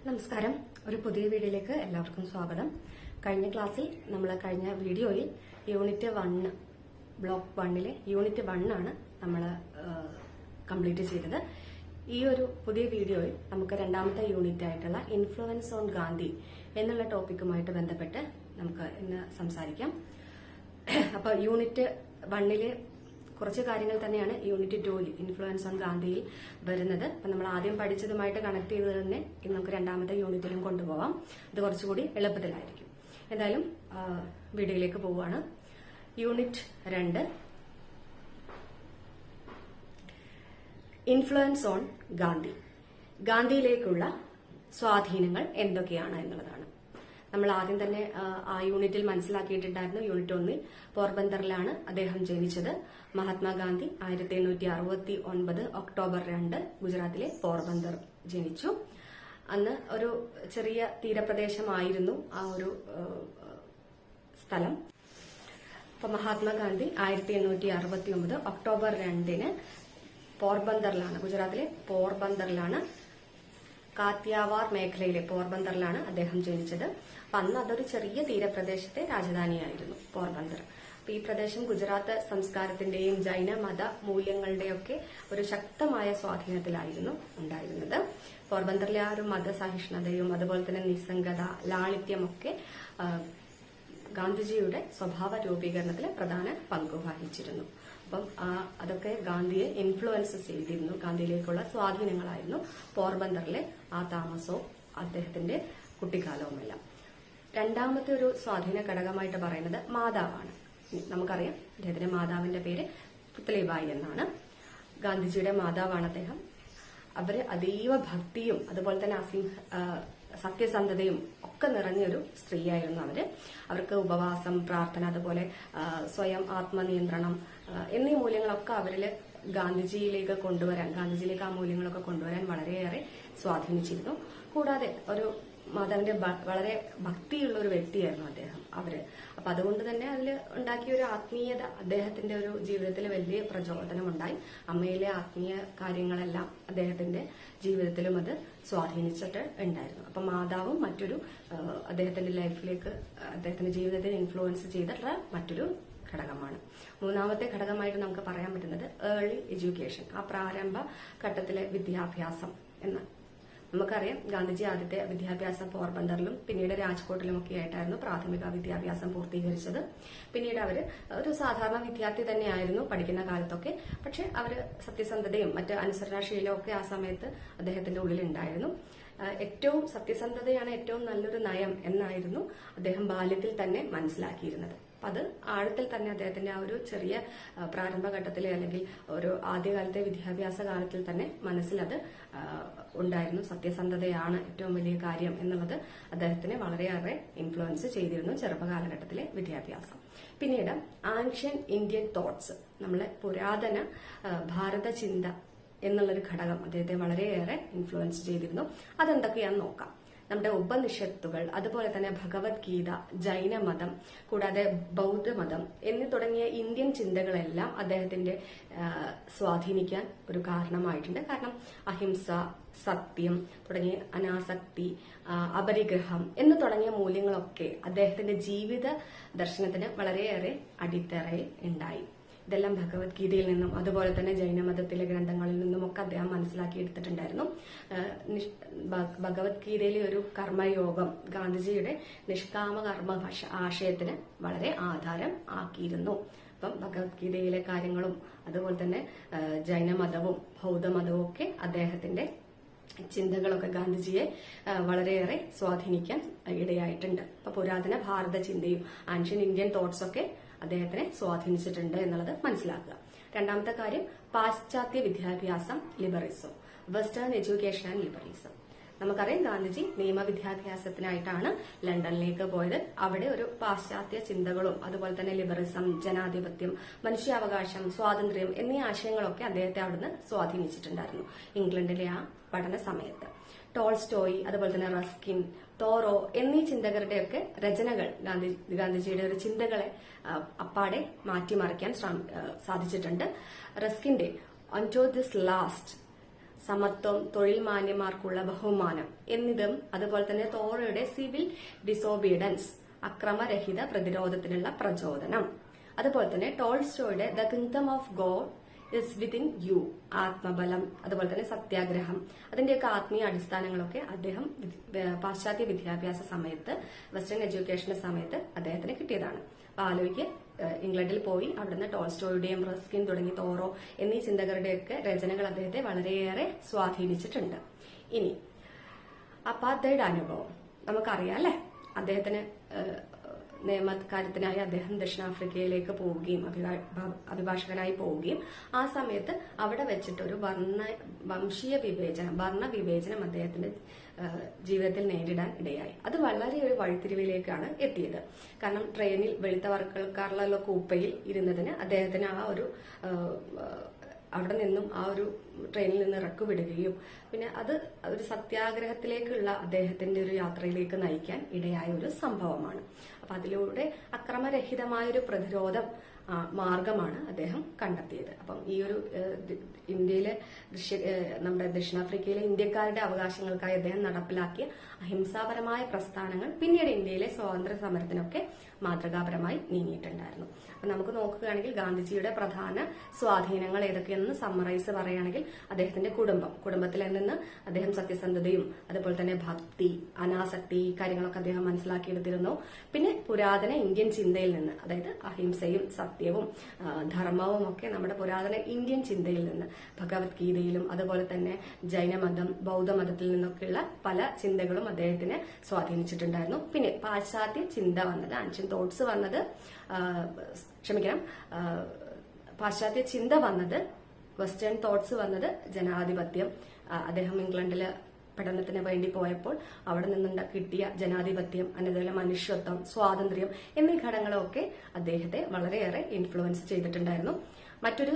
നമസ്കാരം. ഒരു പുതിയ വീഡിയോയിലേക്ക് എല്ലാവർക്കും സ്വാഗതം. കഴിഞ്ഞ ക്ലാസ്സിൽ നമ്മൾ കഴിഞ്ഞ വീഡിയോയിൽ യൂണിറ്റ് 1 ബ്ലോക്ക് 1ലെ യൂണിറ്റ് 1 ആണ് നമ്മൾ കംപ്ലീറ്റ് ചെയ്തത്. ഈ ഒരു പുതിയ വീഡിയോയിൽ നമുക്ക് രണ്ടാമത്തെ യൂണിറ്റ് ആയിട്ടുള്ള ഇൻഫ്ലുവൻസ് ഓൺ ഗാന്ധി എന്നുള്ള ടോപ്പിക്കുമായിട്ട് ബന്ധപ്പെട്ട് നമുക്ക് ഇന്ന് സംസാരിക്കാം. അപ്പോൾ യൂണിറ്റ് 1ലെ കുറച്ച് കാര്യങ്ങൾ തന്നെയാണ് യൂണിറ്റ് 2ൽ ഇൻഫ്ലുവൻസ് ഓൺ ഗാന്ധിയിൽ വരുന്നത്. അപ്പൊ നമ്മൾ ആദ്യം പഠിച്ചതുമായിട്ട് കണക്ട് ചെയ്ത് തന്നെ ഇന്ന് നമുക്ക് രണ്ടാമത്തെ യൂണിറ്റിലും കൊണ്ടുപോകാം. ഇത് കുറച്ചുകൂടി എളുപ്പത്തിലായിരിക്കും. എന്തായാലും വീഡിയോയിലേക്ക് പോവുകയാണ്. Unit 2 influence on Gandhi. ഗാന്ധിയിലേക്കുള്ള സ്വാധീനങ്ങൾ എന്തൊക്കെയാണ് എന്നുള്ളതാണ്. നമ്മൾ ആദ്യം തന്നെ ആ യൂണിറ്റിൽ മനസ്സിലാക്കിയിട്ടുണ്ടായിരുന്നു. യൂണിറ്റ് 1ൽ പോർബന്തറിലാണ് അദ്ദേഹം ജനിച്ചത്. മഹാത്മാഗാന്ധി 1869 ഒക്ടോബർ 2 ഗുജറാത്തിലെ പോർബന്തർ ജനിച്ചു. അന്ന് ഒരു ചെറിയ തീരപ്രദേശമായിരുന്നു ആ ഒരു സ്ഥലം. അപ്പൊ മഹാത്മാഗാന്ധി 1869 ഒക്ടോബർ 2 പോർബന്തറിലാണ്, ഗുജറാത്തിലെ പോർബന്തറിലാണ്, കാത്തിയാവാർ മേഖലയിലെ പോർബന്തറിലാണ് അദ്ദേഹം ജനിച്ചത്. അപ്പൊ അന്ന് അതൊരു ചെറിയ തീരപ്രദേശത്തെ രാജധാനിയായിരുന്നു പോർബന്തർ. അപ്പൊ ഈ പ്രദേശം ഗുജറാത്ത് സംസ്കാരത്തിന്റെയും ജൈന മത മൂല്യങ്ങളുടെയൊക്കെ ഒരു ശക്തമായ സ്വാധീനത്തിലായിരുന്നു ഉണ്ടായിരുന്നത്. പോർബന്തറിലെ ആ ഒരു മതസഹിഷ്ണുതയും അതുപോലെ തന്നെ നിസ്സംഗത, ലാളിത്യമൊക്കെ ഗാന്ധിജിയുടെ സ്വഭാവ രൂപീകരണത്തിൽ പ്രധാന പങ്ക് വഹിച്ചിരുന്നു. അപ്പം അതൊക്കെ ഗാന്ധിയെ ഇൻഫ്ലുവൻസ് ചെയ്തിരുന്നു. ഗാന്ധിയിലേക്കുള്ള സ്വാധീനങ്ങളായിരുന്നു പോർബന്തറിലെ ആ താമസവും അദ്ദേഹത്തിന്റെ കുട്ടിക്കാലവുമെല്ലാം. രണ്ടാമത്തെ ഒരു സ്വാധീന ഘടകമായിട്ട് പറയുന്നത് മാതാവാണ്. നമുക്കറിയാം അദ്ദേഹത്തിന്റെ മാതാവിന്റെ പേര് പുത്ലിബായി എന്നാണ്. ഗാന്ധിജിയുടെ മാതാവാണ് അദ്ദേഹം. അവര് അതീവ ഭക്തിയും അതുപോലെ തന്നെ സത്യസന്ധതയും ഒക്കെ നിറഞ്ഞൊരു സ്ത്രീയായിരുന്നു അവര്. അവർക്ക് ഉപവാസം, പ്രാർത്ഥന, അതുപോലെ സ്വയം ആത്മനിയന്ത്രണം എന്നീ മൂല്യങ്ങളൊക്കെ അവരിൽ ഗാന്ധിജിയിലേക്ക് ആ മൂല്യങ്ങളൊക്കെ കൊണ്ടുവരാൻ വളരെയേറെ സ്വാധീനിച്ചിരുന്നു. കൂടാതെ ഒരു മാതാവിന്റെ വളരെ ഭക്തിയുള്ള ഒരു വ്യക്തിയായിരുന്നു അദ്ദേഹം അവര്. അപ്പൊ അതുകൊണ്ട് തന്നെ അതിൽ ഉണ്ടാക്കിയ ഒരു ആത്മീയത അദ്ദേഹത്തിന്റെ ഒരു ജീവിതത്തിൽ വലിയ പ്രചോദനമുണ്ടായി. അമ്മയിലെ ആത്മീയ കാര്യങ്ങളെല്ലാം അദ്ദേഹത്തിന്റെ ജീവിതത്തിലും അത് സ്വാധീനിച്ചിട്ട് ഉണ്ടായിരുന്നു. അപ്പൊ മാതാവും മറ്റൊരു അദ്ദേഹത്തിന്റെ ലൈഫിലേക്ക്, അദ്ദേഹത്തിന്റെ ജീവിതത്തിൽ ഇൻഫ്ലുവൻസ് ചെയ്തിട്ടുള്ള മറ്റൊരു ഘടകമാണ്. മൂന്നാമത്തെ ഘടകമായിട്ട് നമുക്ക് പറയാൻ പറ്റുന്നത് ഏർലി എഡ്യൂക്കേഷൻ, ആ പ്രാരംഭ ഘട്ടത്തിലെ വിദ്യാഭ്യാസം എന്ന്. നമുക്കറിയാം ഗാന്ധിജി ആദ്യത്തെ വിദ്യാഭ്യാസം പോർബന്തറിലും പിന്നീട് രാജ്കോട്ടിലും ഒക്കെ ആയിട്ടായിരുന്നു പ്രാഥമിക വിദ്യാഭ്യാസം പൂർത്തീകരിച്ചത്. പിന്നീട് അവര് ഒരു സാധാരണ വിദ്യാർത്ഥി തന്നെയായിരുന്നു പഠിക്കുന്ന കാലത്തൊക്കെ. പക്ഷെ അവര് സത്യസന്ധതയും മറ്റ് അനുസരണാശീലവും ഒക്കെ ആ സമയത്ത് അദ്ദേഹത്തിന്റെ ഉള്ളിൽ ഉണ്ടായിരുന്നു. ഏറ്റവും സത്യസന്ധതയാണ് ഏറ്റവും നല്ലൊരു നയം എന്നായിരുന്നു അദ്ദേഹം ബാല്യത്തിൽ തന്നെ മനസ്സിലാക്കിയിരുന്നത്. അത് ആഴത്തിൽ തന്നെ അദ്ദേഹത്തിന്റെ ആ ഒരു ചെറിയ പ്രാരംഭഘട്ടത്തിലെ അല്ലെങ്കിൽ ഒരു ആദ്യകാലത്തെ വിദ്യാഭ്യാസ കാലത്തിൽ തന്നെ മനസ്സിലത് ഉണ്ടായിരുന്നു. സത്യസന്ധതയാണ് ഏറ്റവും വലിയ കാര്യം എന്നുള്ളത് അദ്ദേഹത്തിനെ വളരെയേറെ ഇൻഫ്ലുവൻസ് ചെയ്തിരുന്നു ചെറുപ്പകാലഘട്ടത്തിലെ വിദ്യാഭ്യാസം. പിന്നീട് ആൻഷ്യൻ ഇന്ത്യൻ തോട്ട്സ്, നമ്മളെ പുരാതന ഭാരത ചിന്ത എന്നുള്ളൊരു ഘടകം അദ്ദേഹത്തെ വളരെയേറെ ഇൻഫ്ലുവൻസ് ചെയ്തിരുന്നു. അതെന്തൊക്കെയാണെന്ന് നോക്കാം. നമ്മുടെ ഉപനിഷത്തുകൾ, അതുപോലെ തന്നെ ഭഗവത്ഗീത, ജൈനമതം, കൂടാതെ ബൗദ്ധമതം എന്നീ തുടങ്ങിയ ഇന്ത്യൻ ചിന്തകളെല്ലാം അദ്ദേഹത്തിന്റെ സ്വാധീനിക്കാൻ ഒരു കാരണമായിട്ടുണ്ട്. കാരണം അഹിംസ, സത്യം തുടങ്ങിയ അനാസക്തി, അപരിഗ്രഹം എന്ന് തുടങ്ങിയ മൂല്യങ്ങളൊക്കെ അദ്ദേഹത്തിന്റെ ജീവിത ദർശനത്തിന് വളരെയേറെ അടിത്തറയിൽ ഉണ്ടായി. ഇതെല്ലാം ഭഗവത്ഗീതയിൽ നിന്നും അതുപോലെ തന്നെ ജൈനമതത്തിലെ ഗ്രന്ഥങ്ങളിൽ നിന്നുമൊക്കെ അദ്ദേഹം മനസ്സിലാക്കിയെടുത്തിട്ടുണ്ടായിരുന്നു. ഭഗവത്ഗീതയിലെ ഒരു കർമ്മയോഗം ഗാന്ധിജിയുടെ നിഷ്കാമ കർമ്മ ആശയത്തിന് വളരെ ആധാരം ആക്കിയിരുന്നു. അപ്പം ഭഗവത്ഗീതയിലെ കാര്യങ്ങളും അതുപോലെ തന്നെ ജൈനമതവും ബൗദ്ധമതവും ഒക്കെ അദ്ദേഹത്തിന്റെ ചിന്തകളൊക്കെ ഗാന്ധിജിയെ വളരെയേറെ സ്വാധീനിക്കാൻ ഇടയായിട്ടുണ്ട്. അപ്പൊ പുരാതന ഭാരത ചിന്തയും ആൻഷ്യൻ ഇന്ത്യൻ തോട്ട്സ് ഒക്കെ അദ്ദേഹത്തിനെ സ്വാധീനിച്ചിട്ടുണ്ട് എന്നുള്ളത് മനസ്സിലാക്കുക. രണ്ടാമത്തെ കാര്യം പാശ്ചാത്യ വിദ്യാഭ്യാസം, liberalism, western education and liberalism. നമുക്കറിയാം ഗാന്ധിജി നിയമവിദ്യാഭ്യാസത്തിനായിട്ടാണ് ലണ്ടനിലേക്ക് പോയത്. അവിടെ ഒരു പാശ്ചാത്യ ചിന്തകളും അതുപോലെ തന്നെ ലിബറലിസം, ജനാധിപത്യം, മനുഷ്യാവകാശം, സ്വാതന്ത്ര്യം എന്നീ ആശയങ്ങളൊക്കെ അദ്ദേഹത്തെ അവിടുന്ന് സ്വാധീനിച്ചിട്ടുണ്ടായിരുന്നു ഇംഗ്ലണ്ടിലെ ആ പഠന സമയത്ത്. ടോൾസ്റ്റോയി, അതുപോലെ തന്നെ റസ്കിൻ, തോറോ എന്നീ ചിന്തകരുടെയൊക്കെ രചനകൾ ഗാന്ധിജിയുടെ ഒരു ചിന്തകളെ അപ്പാടെ മാറ്റിമറിക്കാൻ സാധിച്ചിട്ടുണ്ട്. റസ്കിന്റെ അൺടോ ദിസ് ലാസ്റ്റ് സമത്വം, തൊഴിൽ മാന്യന്മാർക്കുള്ള ബഹുമാനം എന്നിതും അതുപോലെ തന്നെ തോറയുടെ സിവിൽ ഡിസോബീഡൻസ്, അക്രമരഹിത പ്രതിരോധത്തിനുള്ള പ്രചോദനം, അതുപോലെ തന്നെ ടോൾസ്റ്റോയുടെ the kingdom of God is within you, ആത്മബലം, അതുപോലെ തന്നെ സത്യാഗ്രഹം, അതിന്റെയൊക്കെ ആത്മീയ അടിസ്ഥാനങ്ങളൊക്കെ അദ്ദേഹം പാശ്ചാത്യ വിദ്യാഭ്യാസ സമയത്ത്, വെസ്റ്റേൺ എഡ്യൂക്കേഷന്റെ സമയത്ത് അദ്ദേഹത്തിന് കിട്ടിയതാണ്. അപ്പൊ ആലോചിക്ക്, ഇംഗ്ലണ്ടിൽ പോയി അവിടുന്ന് ടോൾസ്റ്റോയുടെയും റസ്കിൻ തുടങ്ങി തോറോ എന്നീ ചിന്തകരുടെയൊക്കെ രചനകൾ അദ്ദേഹത്തെ വളരെയേറെ സ്വാധീനിച്ചിട്ടുണ്ട്. ഇനി അപ്പാർത്തൈഡ് അനുഭവം നമുക്കറിയാം അല്ലെ. അദ്ദേഹത്തിന് നിയമകാര്യത്തിനായി അദ്ദേഹം ദക്ഷിണാഫ്രിക്കയിലേക്ക് പോവുകയും അഭിഭാഷകനായി പോവുകയും ആ സമയത്ത് അവിടെ വെച്ചിട്ട് ഒരു വംശീയ വിവേചനം, വർണ്ണവിവേചനം അദ്ദേഹത്തിന്റെ ജീവിതത്തിൽ നേരിടാൻ ഇടയായി. അത് വളരെ ഒരു വഴിത്തിരിവിലേക്കാണ് എത്തിയത്. കാരണം ട്രെയിനിൽ വെളുത്ത വർക്കക്കാരുടെ കൂപ്പയിൽ ഇരുന്നതിന് അദ്ദേഹത്തിന് ആ ഒരു അവിടെ നിന്നും ആ ഒരു ട്രെയിനിൽ നിന്ന് ഇറക്കുവിടുകയും പിന്നെ അത് ഒരു സത്യാഗ്രഹത്തിലേക്കുള്ള അദ്ദേഹത്തിന്റെ ഒരു യാത്രയിലേക്ക് നയിക്കാൻ ഇടയായ ഒരു സംഭവമാണ്. അപ്പൊ അതിലൂടെ അക്രമരഹിതമായൊരു പ്രതിരോധം മാർഗമാണ് അദ്ദേഹം കണ്ടെത്തിയത്. അപ്പം ഈ ഒരു ഇന്ത്യയിലെ നമ്മുടെ ദക്ഷിണാഫ്രിക്കയിലെ ഇന്ത്യക്കാരുടെ അവകാശങ്ങൾക്കായി അദ്ദേഹം നടപ്പിലാക്കിയ അഹിംസാപരമായ പ്രസ്ഥാനങ്ങൾ പിന്നീട് ഇന്ത്യയിലെ സ്വാതന്ത്ര്യ സമരത്തിനൊക്കെ മാതൃകാപരമായി നീങ്ങിയിട്ടുണ്ടായിരുന്നു. അപ്പൊ നമുക്ക് നോക്കുകയാണെങ്കിൽ ഗാന്ധിജിയുടെ പ്രധാന സ്വാധീനങ്ങൾ ഏതൊക്കെയെന്ന് സമ്മറൈസ് പറയുകയാണെങ്കിൽ അദ്ദേഹത്തിന്റെ കുടുംബത്തിൽ നിന്ന് അദ്ദേഹം സത്യസന്ധതയും അതുപോലെ തന്നെ ഭക്തി, അനാസക്തി ഈ കാര്യങ്ങളൊക്കെ അദ്ദേഹം മനസ്സിലാക്കിയെടുത്തിരുന്നു. പിന്നെ പുരാതന ഇന്ത്യൻ ചിന്തയിൽ നിന്ന്, അതായത് അഹിംസയും സത്യവും ധർമ്മവും ഒക്കെ നമ്മുടെ പുരാതന ഇന്ത്യൻ ചിന്തയിൽ നിന്ന്, ഭഗവത്ഗീതയിലും അതുപോലെ തന്നെ ജൈനമതം, ബൗദ്ധമതത്തിൽ നിന്നൊക്കെയുള്ള പല ചിന്തകളും അദ്ദേഹത്തിനെ സ്വാധീനിച്ചിട്ടുണ്ടായിരുന്നു. പിന്നെ പാശ്ചാത്യ ചിന്ത വന്നത്, ആൻഷ്യൻ തോട്ട്സ് വന്നത്, പാശ്ചാത്യ ചിന്ത വന്നത്, വെസ്റ്റേൺ തോട്ട്സ് വന്നത് ജനാധിപത്യം. അദ്ദേഹം ഇംഗ്ലണ്ടില് പഠനത്തിന് വേണ്ടി പോയപ്പോൾ അവിടെ നിന്ന് കിട്ടിയ ജനാധിപത്യം, അതുപോലെ മനുഷ്യത്വം, സ്വാതന്ത്ര്യം എന്നീ ഘടകങ്ങളൊക്കെ അദ്ദേഹത്തെ വളരെയേറെ ഇൻഫ്ലുവൻസ് ചെയ്തിട്ടുണ്ടായിരുന്നു. മറ്റൊരു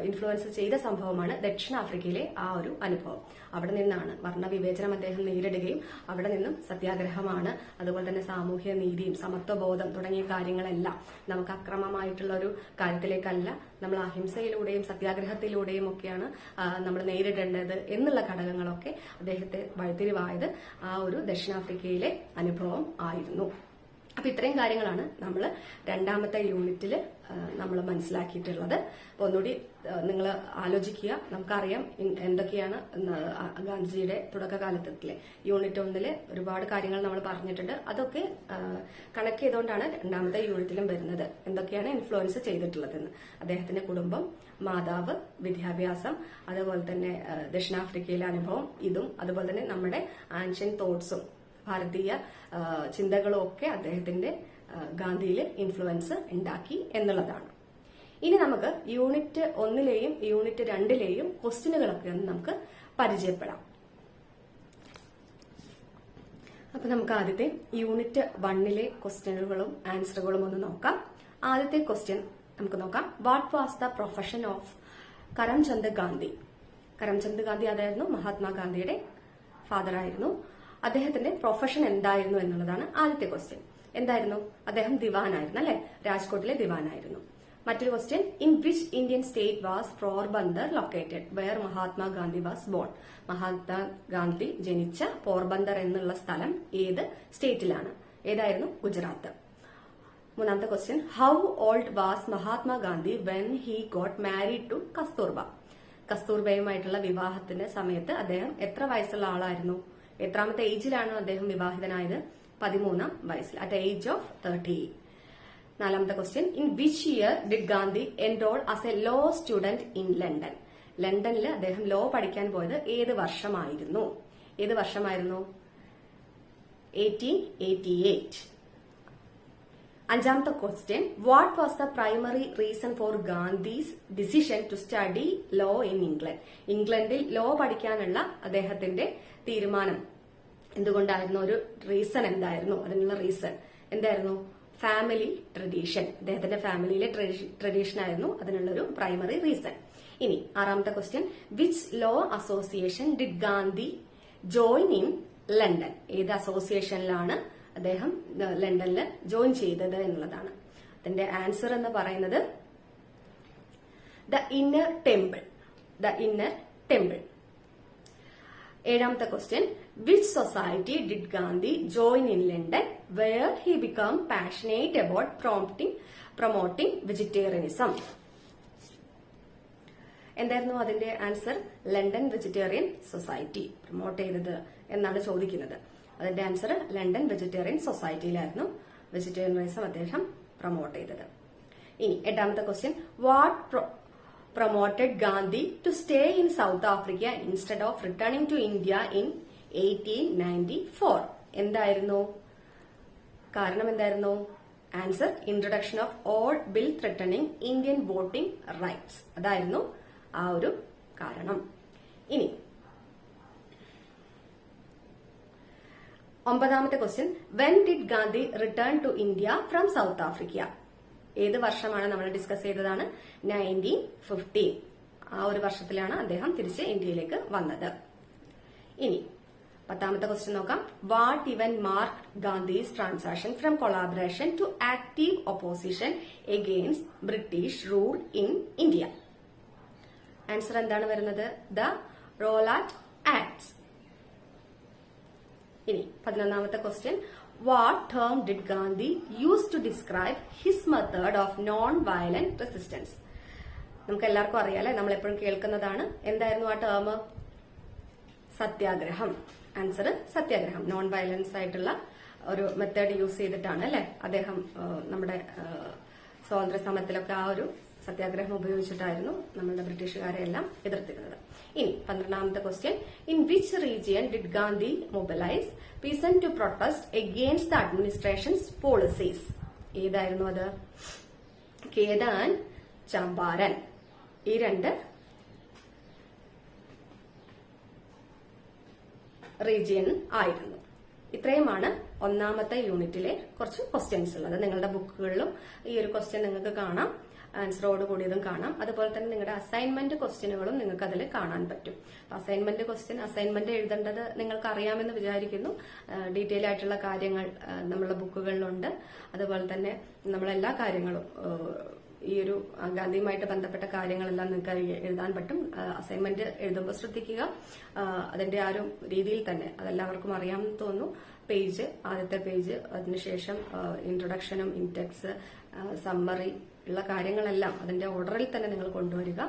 ഇൻഫ്ലുവൻസ് ചെയ്ത സംഭവമാണ് ദക്ഷിണാഫ്രിക്കയിലെ ആ ഒരു അനുഭവം. അവിടെ നിന്നാണ് വർണ്ണവിവേചനം അദ്ദേഹം നേരിടുകയും അവിടെ നിന്നും സത്യാഗ്രഹമാണ്, അതുപോലെ തന്നെ സാമൂഹ്യ നീതിയും സമത്വബോധം തുടങ്ങിയ കാര്യങ്ങളെല്ലാം നമുക്ക് അക്രമമായിട്ടുള്ള ഒരു കാര്യത്തിലേക്കല്ല, നമ്മൾ അഹിംസയിലൂടെയും സത്യാഗ്രഹത്തിലൂടെയും ഒക്കെയാണ് നമ്മൾ നേരിടേണ്ടത് എന്നുള്ള ഘടകങ്ങളൊക്കെ അദ്ദേഹത്തെ വഴിത്തിരിവായത് ആ ഒരു ദക്ഷിണാഫ്രിക്കയിലെ അനുഭവം ആയിരുന്നു. അപ്പൊ ഇത്രയും കാര്യങ്ങളാണ് നമ്മൾ രണ്ടാമത്തെ യൂണിറ്റിൽ നമ്മൾ മനസ്സിലാക്കിയിട്ടുള്ളത്. അപ്പൊ ഒന്നുകൂടി നിങ്ങൾ ആലോചിക്കുക. നമുക്കറിയാം എന്തൊക്കെയാണ് ഗാന്ധിജിയുടെ തുടക്കകാലത്തിലെ യൂണിറ്റ് 1 ഒരുപാട് കാര്യങ്ങൾ നമ്മൾ പറഞ്ഞിട്ടുണ്ട്. അതൊക്കെ കണക്ട് ചെയ്തുകൊണ്ടാണ് രണ്ടാമത്തെ യൂണിറ്റിലും വരുന്നത്. എന്തൊക്കെയാണ് ഇൻഫ്ലുവൻസ് ചെയ്തിട്ടുള്ളതെന്ന്, അദ്ദേഹത്തിന്റെ കുടുംബം, മാതാവ്, വിദ്യാഭ്യാസം, അതുപോലെ തന്നെ ദക്ഷിണാഫ്രിക്കയിലെ അനുഭവം, ഇതും അതുപോലെ തന്നെ നമ്മുടെ ആൻഷ്യൻ തോട്ട്സും ഭാരതീയ ചിന്തകളും ഒക്കെ അദ്ദേഹത്തിന്റെ ഗാന്ധിയിൽ ഇൻഫ്ലുവൻസ് ഉണ്ടാക്കി എന്നുള്ളതാണ്. ഇനി നമുക്ക് യൂണിറ്റ് 1 യൂണിറ്റ് 2 ക്വസ്റ്റ്യനുകളൊക്കെ ഒന്ന് നമുക്ക് പരിചയപ്പെടാം. അപ്പൊ നമുക്ക് ആദ്യത്തെ യൂണിറ്റ് 1 ക്വസ്റ്റ്യനുകളും ആൻസറുകളും ഒന്ന് നോക്കാം. ആദ്യത്തെ ക്വസ്റ്റ്യൻ നമുക്ക് നോക്കാം. What was the profession of Karamchand Gandhi? Karamchand Gandhi അതായിരുന്നു മഹാത്മാഗാന്ധിയുടെ ഫാദർ ആയിരുന്നു. അദ്ദേഹത്തിന്റെ പ്രൊഫഷൻ എന്തായിരുന്നു എന്നുള്ളതാണ് ആദ്യത്തെ ക്വസ്റ്റ്യൻ. എന്തായിരുന്നു? അദ്ദേഹം ദിവാനായിരുന്നു അല്ലെ, രാജ്കോട്ടിലെ ദിവാനായിരുന്നു. മറ്റൊരു question, in which Indian state was Porbandar located? Where Mahatma Gandhi was born? Mahatma Gandhi ജനിച്ച പോർബന്ദർ എന്നുള്ള സ്ഥലം ഏത് സ്റ്റേറ്റിലാണ്? ഏതായിരുന്നു? ഗുജറാത്ത്. മൂന്നാമത്തെ question, how old was Mahatma Gandhi when he got married to Kasturba? കസ്തൂർബയുമായിട്ടുള്ള വിവാഹത്തിന്റെ സമയത്ത് അദ്ദേഹം എത്ര വയസ്സുള്ള ആളായിരുന്നു? എത്രാമത്തെ ഏജിലാണ് അദ്ദേഹം വിവാഹിതനായത്? 13 വയസ്സിൽ, അറ്റ് ഏജ് ഓഫ് 30. നാലാമത്തെ question, in which year did Gandhi enrol as a law student in London? ലണ്ടനിൽ അദ്ദേഹം ലോ പഠിക്കാൻ പോയത് ഏത് വർഷമായിരുന്നു? 1888. അഞ്ചാമത്തെ question, what was the primary reason for Gandhi's decision to study law in England? ഇംഗ്ലണ്ടിൽ ലോ പഠിക്കാനുള്ള അദ്ദേഹത്തിന്റെ തീരുമാനം എന്തുകൊണ്ടായിരുന്നു? ഒരു റീസൺ എന്തായിരുന്നു? അതിനുള്ള റീസൺ എന്തായിരുന്നു? Family tradition. അദ്ദേഹത്തിന്റെ ഫാമിലിയിലെ ട്രഡീഷൻ ആയിരുന്നു അതിനുള്ളൊരു പ്രൈമറി റീസൺ. ഇനി ആറാമത്തെ question, which law association did Gandhi join in London? ഏത് അസോസിയേഷനിലാണ് അദ്ദേഹം ലണ്ടനിൽ ജോയിൻ ചെയ്തത് എന്നുള്ളതാണ്. അതിന്റെ ആൻസർ എന്ന് പറയുന്നത് ദ ഇന്നർ ടെമ്പിൾ. ഏഴാമത്തെ question, which society did Gandhi join in London where he become passionate about promoting vegetarianism? എന്തായിരുന്നു അതിന്റെ answer? London vegetarian society promote ചെയ്തത് എന്നാണ് ചോദിക്കുന്നത്. അതിന്റെ ആൻസർ ലണ്ടൻ വെജിറ്റേറിയൻ സൊസൈറ്റിയിലായിരുന്നു വെജിറ്റേറിയനിസം അദ്ദേഹം പ്രൊമോട്ട് ചെയ്തത്. ഇനി എട്ടാമത്തെ question, what promoted Gandhi to stay in South Africa instead of returning to India in 1894? എന്തായിരുന്നു കാരണം? എന്തായിരുന്നു answer? Introduction of all bill threatening Indian voting rights. അതായിരുന്നു ആ ഒരു കാരണം. ഇനി ഒമ്പതാമത്തെ question, when did Gandhi return to India from South Africa? ഏത് വർഷമാണ് നമ്മൾ ഡിസ്കസ് ചെയ്തതാണ്? 1915. ആ ഒരു വർഷത്തിലാണ് അദ്ദേഹം തിരിച്ച് ഇന്ത്യയിലേക്ക് വന്നത്. ഇനി പത്താമത്തെ ക്വസ്റ്റ്യൻ നോക്കാം. What event mark Gandhi's transaction from collaboration to active opposition against British rule in India? Answer എന്താണ് വരുന്നത്? The Rowlatt acts. ഇനി 11ാമത്തെ question, what term did Gandhi use to describe his method of non violent resistance? നമുക്ക് എല്ലാവർക്കും അറിയാലേ, നമ്മൾ എപ്പോഴും കേൾക്കുന്നതാണ്. എന്തായിരുന്നു ആ ടേം? സത്യാഗ്രഹം. ആൻസർ സത്യാഗ്രഹം. നോൺ വയലൻസ് ആയിട്ടുള്ള ഒരു മെത്തേഡ് യൂസ് ചെയ്തിട്ടാണ് അല്ലെ അദ്ദേഹം നമ്മുടെ സ്വാതന്ത്ര്യ സമരത്തിലൊക്കെ ആ ഒരു സത്യാഗ്രഹം ഉപയോഗിച്ചിട്ടായിരുന്നു നമ്മളുടെ ബ്രിട്ടീഷുകാരെ എല്ലാം എതിർത്തിരുന്നത്. ഇനി 12ാമത്തെ question, in which region did Gandhi mobilize peasant to protest against the administration's policies? ഏതായിരുന്നു അത്? കേദാൻ, ചമ്പാരൻ. ഈ രണ്ട് റീജിയൻ ആയിരുന്നു. ഇത്രയുമാണ് ഒന്നാമത്തെ യൂണിറ്റിലെ കുറച്ച് ക്വസ്റ്റ്യൻസ് ഉള്ളത്. നിങ്ങളുടെ ബുക്കുകളിലും ഈ ഒരു ക്വസ്റ്റ്യൻ നിങ്ങൾക്ക് കാണാം, ആൻസറോട് കൂടിയതും കാണാം. അതുപോലെ തന്നെ നിങ്ങളുടെ അസൈൻമെന്റ് ക്വസ്റ്റ്യനുകളും നിങ്ങൾക്ക് അതിൽ കാണാൻ പറ്റും. അസൈൻമെന്റ് എഴുതേണ്ടത് നിങ്ങൾക്ക് അറിയാമെന്ന് വിചാരിക്കുന്നു. ഡീറ്റെയിൽ ആയിട്ടുള്ള കാര്യങ്ങൾ നമ്മളുടെ ബുക്കുകളിലുണ്ട്. അതുപോലെ തന്നെ നമ്മളെല്ലാ കാര്യങ്ങളും ഈ ഒരു ഗാന്ധിയുമായിട്ട് ബന്ധപ്പെട്ട കാര്യങ്ങളെല്ലാം നിങ്ങൾക്ക് എഴുതാൻ പറ്റും. അസൈൻമെന്റ് എഴുതുമ്പോൾ ശ്രദ്ധിക്കുക, അതിന്റെ ആ ഒരു രീതിയിൽ തന്നെ അതെല്ലാവർക്കും അറിയാമെന്ന് തോന്നുന്നു. ആദ്യത്തെ പേജ്, അതിനുശേഷം ഇൻട്രൊഡക്ഷനും ഇൻടെക്സ്, സമ്മറി ഉള്ള കാര്യങ്ങളെല്ലാം അതിന്റെ ഓർഡറിൽ തന്നെ നിങ്ങൾ കൊണ്ടുവരിക.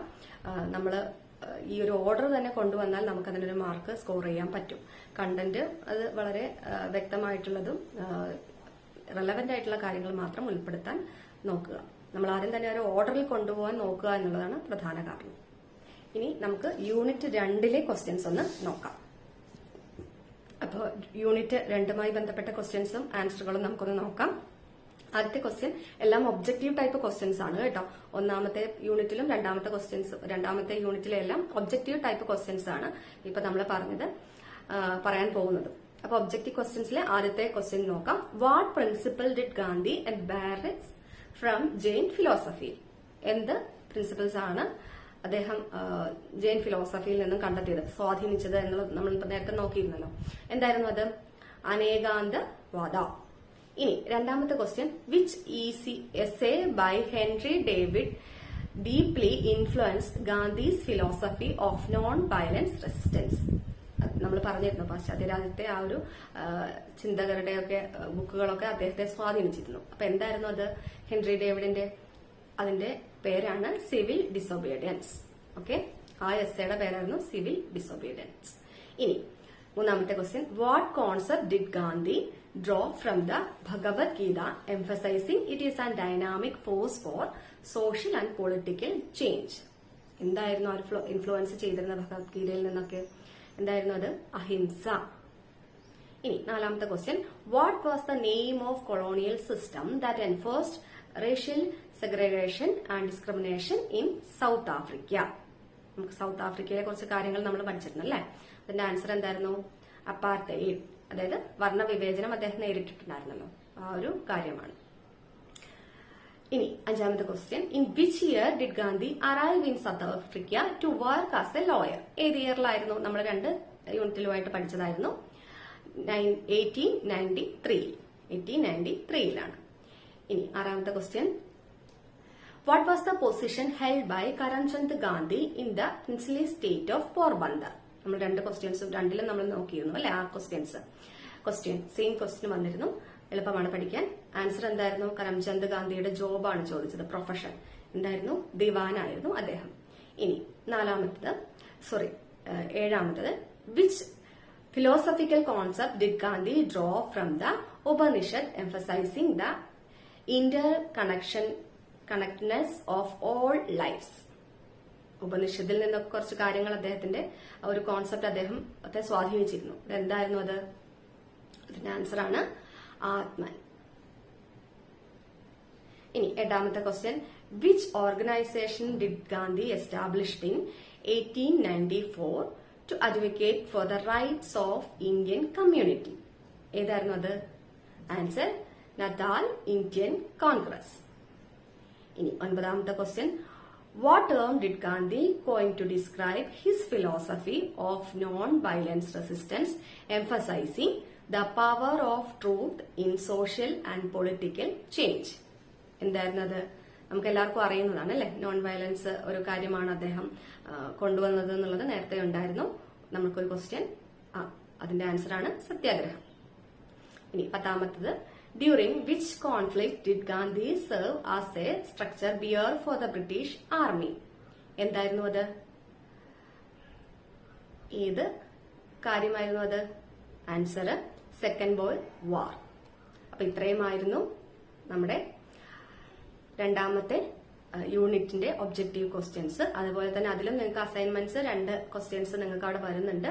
നമ്മൾ ഈ ഒരു ഓർഡർ തന്നെ കൊണ്ടുവന്നാൽ നമുക്ക് അതിനൊരു മാർക്ക് സ്കോർ ചെയ്യാൻ പറ്റും. കണ്ടന്റ് അത് വളരെ വ്യക്തമായിട്ടുള്ളതും റെലവന്റ് ആയിട്ടുള്ള കാര്യങ്ങൾ മാത്രം ഉൾപ്പെടുത്താൻ നോക്കുക. നമ്മൾ ആദ്യം തന്നെ ഒരു ഓർഡറിൽ കൊണ്ടുപോകാൻ നോക്കുക എന്നുള്ളതാണ് പ്രധാന കാരണം. ഇനി നമുക്ക് യൂണിറ്റ് 2ലെ ക്വസ്റ്റ്യൻസ് ഒന്ന് നോക്കാം. അപ്പോൾ യൂണിറ്റ് 2മായി ബന്ധപ്പെട്ട ക്വസ്റ്റ്യൻസും ആൻസറുകളും നമുക്കൊന്ന് നോക്കാം. ആദ്യത്തെ ക്വസ്റ്റ്യൻ എല്ലാം ഒബ്ജക്റ്റീവ് ടൈപ്പ് ക്വസ്റ്റ്യൻസ് ആണ് കേട്ടോ. ഒന്നാമത്തെ യൂണിറ്റിലും രണ്ടാമത്തെ യൂണിറ്റിലെ എല്ലാം ഒബ്ജക്റ്റീവ് ടൈപ്പ് ക്വസ്റ്റ്യൻസ് ആണ് ഇപ്പൊ നമ്മൾ പറയാൻ പോകുന്നത്. അപ്പൊ ഒബ്ജക്റ്റീവ് ക്വസ്റ്റ്യൻസിലെ ആദ്യത്തെ ക്വസ്റ്റ്യൻ നോക്കാം. What principle did Gandhi embrace from Jain philosophy? എന്ത് പ്രിൻസിപ്പിൾസ് ആണ് അദ്ദേഹം ജെയിൻ ഫിലോസഫിയിൽ നിന്നും കണ്ടെത്തിയത്, സ്വാധീനിച്ചത് എന്നുള്ളത് നമ്മൾ നേരത്തെ നോക്കിയിരുന്നല്ലോ. എന്തായിരുന്നു അത്? അനേകാന്തവാദ. ഇനി രണ്ടാമത്തെ question, which essay by Henry David deeply influenced Gandhi's philosophy of non violence resistance? നമ്മൾ പറഞ്ഞിരുന്നു പാശ്ചാത്യ രാജ്യത്തെ ആ ഒരു ചിന്തകരുടെയൊക്കെ ബുക്കുകളൊക്കെ അദ്ദേഹത്തെ സ്വാധീനിച്ചിരുന്നു. അപ്പൊ എന്തായിരുന്നു അത്? ഹെൻറി ഡേവിഡിന്റെ അതിന്റെ പേരാണ് സിവിൽ ഡിസൊബീഡിയൻസ്. ഓക്കെ, ആ എസ്സേയുടെ പേരായിരുന്നു സിവിൽ ഡിസൊബീഡിയൻസ്. ഇനി മൂന്നാമത്തെ question, what concept did Gandhi draw from the Bhagavad Gita emphasizing it is a dynamic force for social and political change? എന്തായിരുന്നു ആ ഇൻഫ്ലുവൻസ് ചെയ്തിരുന്ന ഭഗവത്ഗീതയിൽ നിന്നൊക്കെ? എന്തായിരുന്നു അത്? അഹിംസ. ഇനി നാലാമത്തെ question, what was the name of colonial system that enforced racial segregation and discrimination in South Africa? നമുക്ക് സൗത്ത് ആഫ്രിക്കയിലെ കുറച്ച് കാര്യങ്ങൾ നമ്മൾ പഠിച്ചിരുന്നല്ലേ. അതിന്റെ ആൻസർ എന്തായിരുന്നു? അപ്പാർത്തൈഡ്. അതായത് വർണ്ണവിവേചനം അദ്ദേഹം നേരിട്ടിട്ടുണ്ടായിരുന്നല്ലോ, ആ ഒരു കാര്യമാണ്. ഇനി അഞ്ചാമത്തെ question, in which year did Gandhi arrive in South Africa to work as a lawyer? ഏത് ഇയറിലായിരുന്നു? നമ്മൾ 2 യൂണിറ്റിലുമായിട്ട് പഠിച്ചതായിരുന്നു. 1893ലാണ്. ഇനി ആറാമത്തെ question, what was the position held by Karamchand Gandhi in the princely state of Porbandar? നമ്മൾ 2 ക്വസ്റ്റ്യൻസും രണ്ടിലും നമ്മൾ നോക്കിയിരുന്നു അല്ലെ. ആ ക്വസ്റ്റ്യൻ സെയിം ക്വസ്റ്റ്യൻ വന്നിരുന്നു. എളുപ്പമാണ് പഠിക്കാൻ. ആൻസർ എന്തായിരുന്നു? കരംചന്ദ് ഗാന്ധിയുടെ ജോബാണ് ചോദിച്ചത്. പ്രൊഫഷൻ എന്തായിരുന്നു? ദിവാനായിരുന്നു അദ്ദേഹം. ഇനി ഏഴാമത്തത് which philosophical concept did Gandhi draw from the Upanishad emphasizing the interconnectedness of all lives? ഉപനിഷത്തിൽ നിന്നൊക്കെ കുറച്ച് കാര്യങ്ങൾ അദ്ദേഹത്തിന്റെ ഒരു കോൺസെപ്റ്റ് അദ്ദേഹത്തെ സ്വാധീനിച്ചിരുന്നു. എന്തായിരുന്നു അത്? അതിന്റെ ആൻസർ ആണ് ആത്മൻ. ഇനി എട്ടാമത്തെ question which organisation did Gandhi established in 1894 to advocate for the rights of Indian community? ഏതായിരുന്നു അത്? Answer Natal Indian Congress. ഇനി ഒൻപതാമത്തെ question what term did Gandhi coin to describe his philosophy of non violence resistance emphasising the power of truth in social and political change? എന്തായിരുന്നു അത്? നമുക്ക് എല്ലാവർക്കും അറിയുന്നതാണ് അല്ലെ. നോൺ വയലൻസ് ഒരു കാര്യമാണ് അദ്ദേഹം കൊണ്ടുവന്നത് എന്നുള്ളത് നേരത്തെ ഉണ്ടായിരുന്നു. നമുക്കൊരു ക്വസ്റ്റ്യൻ, അതിന്റെ ആൻസർ ആണ് സത്യാഗ്രഹം. ഇനി പത്താമത്തത് during which conflict did Gandhi serve as a stretcher bearer for the British army? എന്തായിരുന്നു അത്? ഏത് കാര്യമായിരുന്നു അത്? Answer second world war. അപ്പൊ ഇത്രയുമായിരുന്നു നമ്മുടെ രണ്ടാമത്തെ യൂണിറ്റിന്റെ ഒബ്ജക്റ്റീവ് ക്വസ്റ്റ്യൻസ്. അതുപോലെ തന്നെ അതിലും നിങ്ങൾക്ക് അസൈൻമെന്റ്സ് 2 ക്വസ്റ്റ്യൻസ് നിങ്ങൾക്ക് അവിടെ വരുന്നുണ്ട്.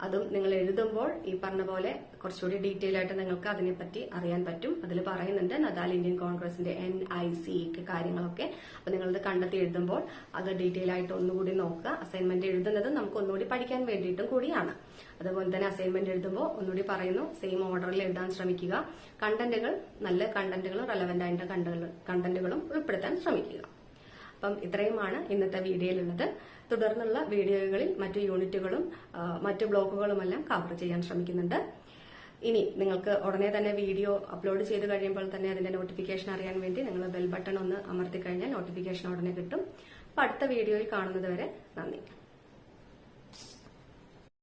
അതും നിങ്ങൾ എഴുതുമ്പോൾ ഈ പറഞ്ഞ പോലെ കുറച്ചുകൂടി ഡീറ്റെയിൽ ആയിട്ട് നിങ്ങൾക്ക് അതിനെപ്പറ്റി അറിയാൻ പറ്റും. അതിൽ പറയുന്നുണ്ട് നദാൽ ഇന്ത്യൻ കോൺഗ്രസിന്റെ NIC കാര്യങ്ങളൊക്കെ. അപ്പൊ നിങ്ങളത് കണ്ടെത്തി എഴുതുമ്പോൾ അത് ഡീറ്റെയിൽ ആയിട്ട് ഒന്നുകൂടി നോക്കുക. അസൈൻമെന്റ് എഴുതുന്നത് നമുക്ക് ഒന്നുകൂടി പഠിക്കാൻ വേണ്ടിയിട്ടും കൂടിയാണ്. അതുപോലെ തന്നെ അസൈൻമെന്റ് എഴുതുമ്പോൾ ഒന്നുകൂടി പറയുന്നു, സെയിം ഓർഡറിൽ എഴുതാൻ ശ്രമിക്കുക. കണ്ടന്റുകൾ നല്ല കണ്ടന്റുകളും റെലവന്റ് ആയിട്ട് കണ്ടന്റുകളും ഉൾപ്പെടുത്താൻ ശ്രമിക്കുക. അപ്പം ഇത്രയുമാണ് ഇന്നത്തെ വീഡിയോയിലുള്ളത്. തുടർന്നുള്ള വീഡിയോകളിൽ മറ്റു യൂണിറ്റുകളും മറ്റു ബ്ലോക്കുകളുമെല്ലാം കവർ ചെയ്യാൻ ശ്രമിക്കുന്നുണ്ട്. ഇനി നിങ്ങൾക്ക് ഉടനെ തന്നെ വീഡിയോ അപ്ലോഡ് ചെയ്ത് കഴിയുമ്പോൾ തന്നെ അതിന്റെ നോട്ടിഫിക്കേഷൻ അറിയാൻ വേണ്ടി നിങ്ങൾ ബെൽ ബട്ടൺ ഒന്ന് അമർത്തി കഴിഞ്ഞാൽ നോട്ടിഫിക്കേഷൻ ഉടനെ കിട്ടും. അപ്പൊ അടുത്ത വീഡിയോയിൽ കാണുന്നത് വരെ നന്ദി.